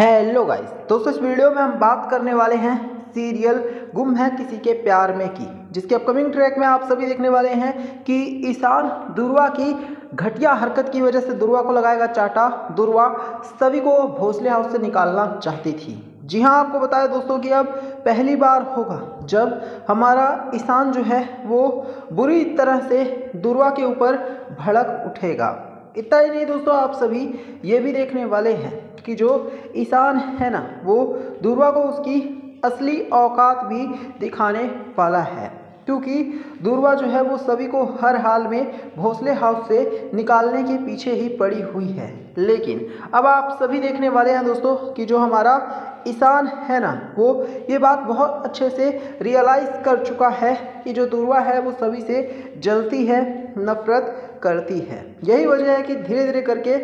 Hello guys, दोस्तों इस video में हम बात करने वाले हैं सीरियल गुम है किसी के प्यार में की, जिसके अपकमिंग ट्रैक में आप सभी देखने वाले हैं कि ईशान दुर्वा की घटिया हरकत की वजह से दुर्वा को लगाएगा चाटा। दुर्वा सभी को भोसले हाउस से निकालना चाहती थी। जी हाँ, आपको बताया दोस्तों कि अब पहली बार होगा जब हमारा ईशान जो है वो बुरी तरह से दुर्वा के ऊपर भड़क उठेगा। इतना ही नहीं दोस्तों, आप सभी ये भी देखने वाले हैं कि जो ईशान है ना वो दुर्वा को उसकी असली औकात भी दिखाने वाला है, क्योंकि दुर्वा जो है वो सभी को हर हाल में भोसले हाउस से निकालने के पीछे ही पड़ी हुई है। लेकिन अब आप सभी देखने वाले हैं दोस्तों कि जो हमारा ईशान है ना वो ये बात बहुत अच्छे से रियलाइज़ कर चुका है कि जो दुर्वा है वो सभी से जलती है, नफरत करती है। यही वजह है कि धीरे धीरे करके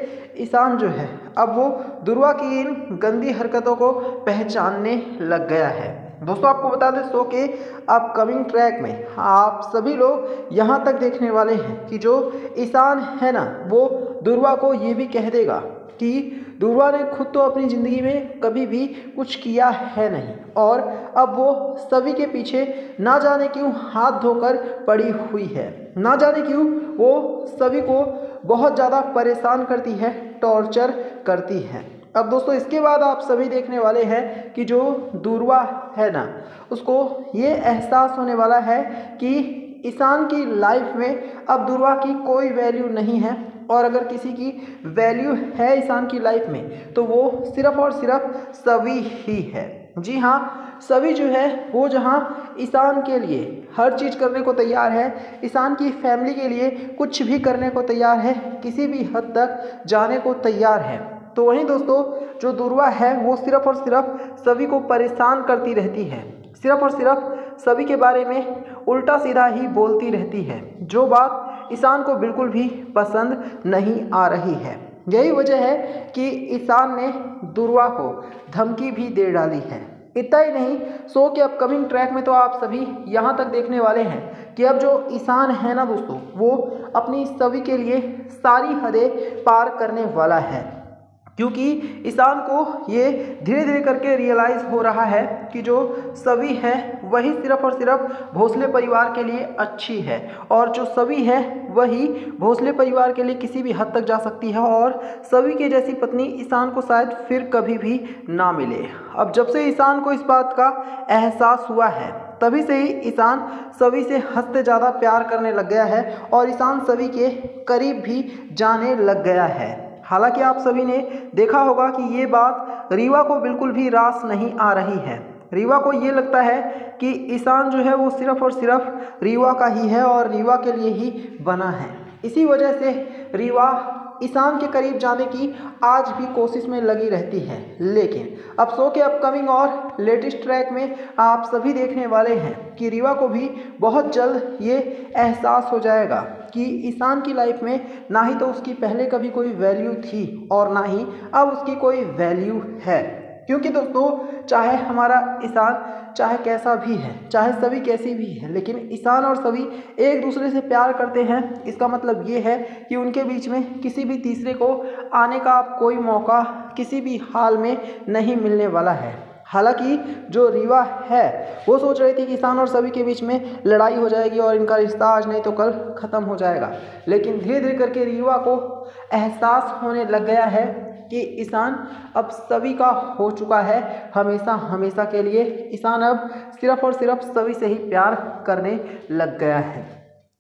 ईशान जो है अब वो दुर्वा की इन गंदी हरकतों को पहचानने लग गया है। दोस्तों आपको बता दें, शो के अपकमिंग ट्रैक में आप सभी लोग यहाँ तक देखने वाले हैं कि जो ईशान है ना वो दुर्वा को ये भी कह देगा कि दुर्वा ने खुद तो अपनी ज़िंदगी में कभी भी कुछ किया है नहीं, और अब वो सभी के पीछे ना जाने क्यों हाथ धोकर पड़ी हुई है, ना जाने क्यों वो सभी को बहुत ज़्यादा परेशान करती है, टॉर्चर करती है। अब दोस्तों इसके बाद आप सभी देखने वाले हैं कि जो दुर्वा है ना उसको ये एहसास होने वाला है कि ईशान की लाइफ में अब दुर्वा की कोई वैल्यू नहीं है, और अगर किसी की वैल्यू है ईशान की लाइफ में तो वो सिर्फ और सिर्फ सभी ही है। जी हाँ, सभी जो है वो जहाँ ईशान के लिए हर चीज़ करने को तैयार है, ईशान की फैमिली के लिए कुछ भी करने को तैयार है, किसी भी हद तक जाने को तैयार है, तो वहीं दोस्तों जो दुर्वा है वो सिर्फ और सिर्फ सभी को परेशान करती रहती है, सिर्फ और सिर्फ सभी के बारे में उल्टा सीधा ही बोलती रहती है, जो बात ईशान को बिल्कुल भी पसंद नहीं आ रही है। यही वजह है कि ईशान ने दुर्वा को धमकी भी दे डाली है। इतना ही नहीं, शो के अपकमिंग ट्रैक में तो आप सभी यहाँ तक देखने वाले हैं कि अब जो ईशान है ना दोस्तों वो अपनी सभी के लिए सारी हदें पार करने वाला है, क्योंकि ईशान को ये धीरे धीरे करके रियलाइज़ हो रहा है कि जो सभी है वही सिर्फ और सिर्फ भोसले परिवार के लिए अच्छी है, और जो सभी है वही भोसले परिवार के लिए किसी भी हद तक जा सकती है, और सभी के जैसी पत्नी ईशान को शायद फिर कभी भी ना मिले। अब जब से ईशान को इस बात का एहसास हुआ है तभी से ही ईशान सभी से हद से ज़्यादा प्यार करने लग गया है, और ईशान सभी के करीब भी जाने लग गया है। हालांकि आप सभी ने देखा होगा कि ये बात रीवा को बिल्कुल भी रास नहीं आ रही है। रीवा को ये लगता है कि ईशान जो है वो सिर्फ और सिर्फ रीवा का ही है और रीवा के लिए ही बना है। इसी वजह से रीवा ईशान के करीब जाने की आज भी कोशिश में लगी रहती है। लेकिन अब शो के अपकमिंग और लेटेस्ट ट्रैक में आप सभी देखने वाले हैं कि रीवा को भी बहुत जल्द ये एहसास हो जाएगा कि ईशान की लाइफ में ना ही तो उसकी पहले कभी कोई वैल्यू थी और ना ही अब उसकी कोई वैल्यू है। क्योंकि दोस्तों चाहे हमारा ईशान चाहे कैसा भी है, चाहे सभी कैसी भी है, लेकिन ईशान और सभी एक दूसरे से प्यार करते हैं। इसका मतलब ये है कि उनके बीच में किसी भी तीसरे को आने का कोई मौका किसी भी हाल में नहीं मिलने वाला है। हालांकि जो रीवा है वो सोच रही थी कि ईशान और सभी के बीच में लड़ाई हो जाएगी और इनका रिश्ता आज नहीं तो कल ख़त्म हो जाएगा, लेकिन धीरे धीरे करके रीवा को एहसास होने लग गया है कि ईशान अब सभी का हो चुका है हमेशा हमेशा के लिए। ईशान अब सिर्फ और सिर्फ सभी से ही प्यार करने लग गया है।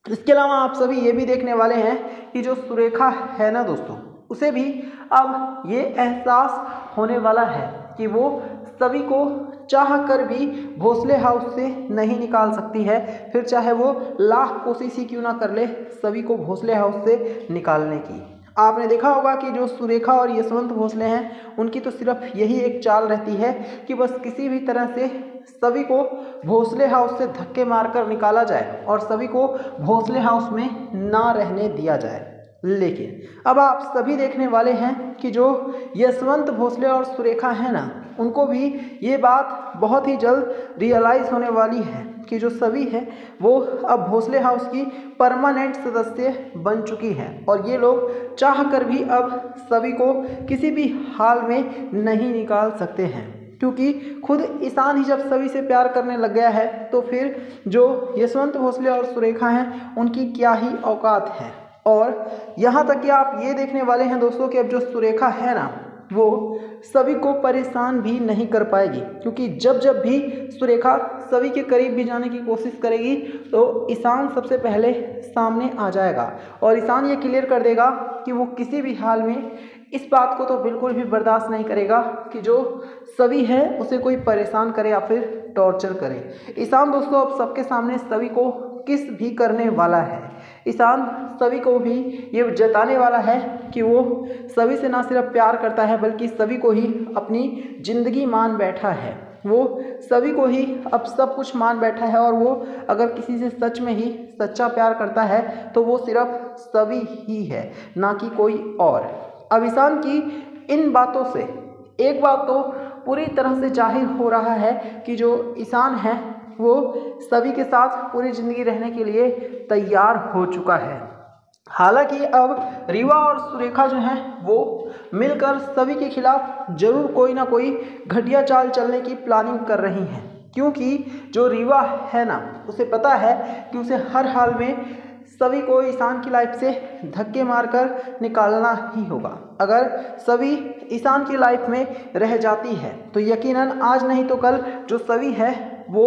इसके अलावा आप सभी ये भी देखने वाले हैं कि जो सुरेखा है ना दोस्तों उसे भी अब ये एहसास होने वाला है कि वो सभी को चाह कर भी भोसले हाउस से नहीं निकाल सकती है, फिर चाहे वो लाख कोशिश ही क्यों ना कर ले सभी को भोसले हाउस से निकालने की। आपने देखा होगा कि जो सुरेखा और यशवंत भोसले हैं उनकी तो सिर्फ यही एक चाल रहती है कि बस किसी भी तरह से सभी को भोसले हाउस से धक्के मारकर निकाला जाए और सभी को भोसले हाउस में ना रहने दिया जाए। लेकिन अब आप सभी देखने वाले हैं कि जो यशवंत भोसले और सुरेखा है ना उनको भी ये बात बहुत ही जल्द रियलाइज़ होने वाली है कि जो सभी है वो अब भोसले हाउस की परमानेंट सदस्य बन चुकी है और ये लोग चाह कर भी अब सभी को किसी भी हाल में नहीं निकाल सकते हैं, क्योंकि खुद ईशान ही जब सभी से प्यार करने लग गया है तो फिर जो यशवंत भोसले और सुरेखा हैं उनकी क्या ही औकात है। और यहाँ तक कि आप ये देखने वाले हैं दोस्तों कि अब जो सुरेखा है ना वो सभी को परेशान भी नहीं कर पाएगी, क्योंकि जब जब भी सुरेखा सभी के करीब भी जाने की कोशिश करेगी तो ईशान सबसे पहले सामने आ जाएगा और ईशान ये क्लियर कर देगा कि वो किसी भी हाल में इस बात को तो बिल्कुल भी बर्दाश्त नहीं करेगा कि जो सभी है उसे कोई परेशान करे या फिर टॉर्चर करे। ईशान दोस्तों अब सबके सामने सभी को किस भी करने वाला है। ईशान सभी को भी ये जताने वाला है कि वो सभी से ना सिर्फ प्यार करता है बल्कि सभी को ही अपनी ज़िंदगी मान बैठा है। वो सभी को ही अब सब कुछ मान बैठा है और वो अगर किसी से सच में ही सच्चा प्यार करता है तो वो सिर्फ सभी ही है, ना कि कोई और। अब ईशान की इन बातों से एक बात तो पूरी तरह से जाहिर हो रहा है कि जो ईशान है वो सभी के साथ पूरी ज़िंदगी रहने के लिए तैयार हो चुका है। हालांकि अब रीवा और सुरेखा जो हैं वो मिलकर सभी के खिलाफ जरूर कोई ना कोई घटिया चाल चलने की प्लानिंग कर रही हैं, क्योंकि जो रीवा है ना उसे पता है कि उसे हर हाल में सभी को ईशान की लाइफ से धक्के मारकर निकालना ही होगा। अगर सभी ईशान की लाइफ में रह जाती है तो यकीनन आज नहीं तो कल जो सभी है वो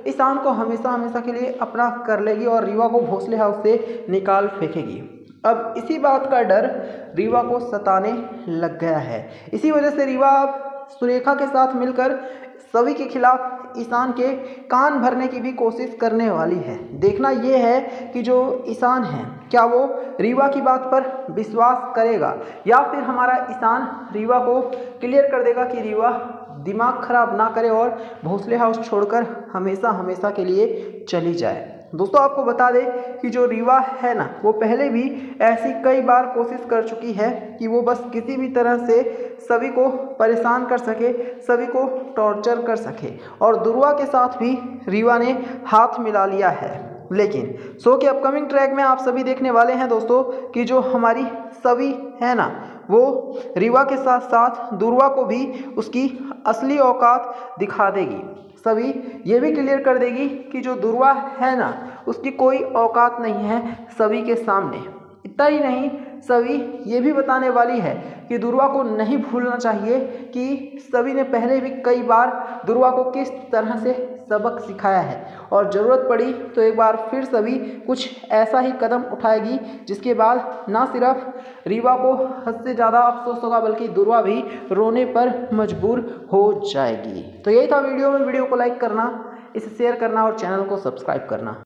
ईशान को हमेशा हमेशा के लिए अपना कर लेगी और रीवा को भोसले हाउस से निकाल फेंकेगी। अब इसी बात का डर रीवा को सताने लग गया है। इसी वजह से रीवा अब सुरेखा के साथ मिलकर सभी के खिलाफ ईशान के कान भरने की भी कोशिश करने वाली है। देखना यह है कि जो ईशान है क्या वो रीवा की बात पर विश्वास करेगा या फिर हमारा ईशान रीवा को क्लियर कर देगा कि रीवा दिमाग खराब ना करे और भोसले हाउस छोड़कर हमेशा हमेशा के लिए चली जाए। दोस्तों आपको बता दें कि जो रीवा है ना वो पहले भी ऐसी कई बार कोशिश कर चुकी है कि वो बस किसी भी तरह से सभी को परेशान कर सके, सभी को टॉर्चर कर सके और दुर्वा के साथ भी रीवा ने हाथ मिला लिया है। लेकिन शो के अपकमिंग ट्रैक में आप सभी देखने वाले हैं दोस्तों कि जो हमारी सभी है ना वो रीवा के साथ साथ दुर्वा को भी उसकी असली औकात दिखा देगी। सभी ये भी क्लियर कर देगी कि जो दुर्वा है ना उसकी कोई औकात नहीं है सभी के सामने। इतना ही नहीं, सभी ये भी बताने वाली है कि दुर्वा को नहीं भूलना चाहिए कि सभी ने पहले भी कई बार दुर्वा को किस तरह से सबक सिखाया है और ज़रूरत पड़ी तो एक बार फिर सभी कुछ ऐसा ही कदम उठाएगी जिसके बाद ना सिर्फ रीवा को हद से ज़्यादा अफसोस होगा बल्कि दुर्वा भी रोने पर मजबूर हो जाएगी। तो यही था वीडियो में। वीडियो को लाइक करना, इसे शेयर करना और चैनल को सब्सक्राइब करना।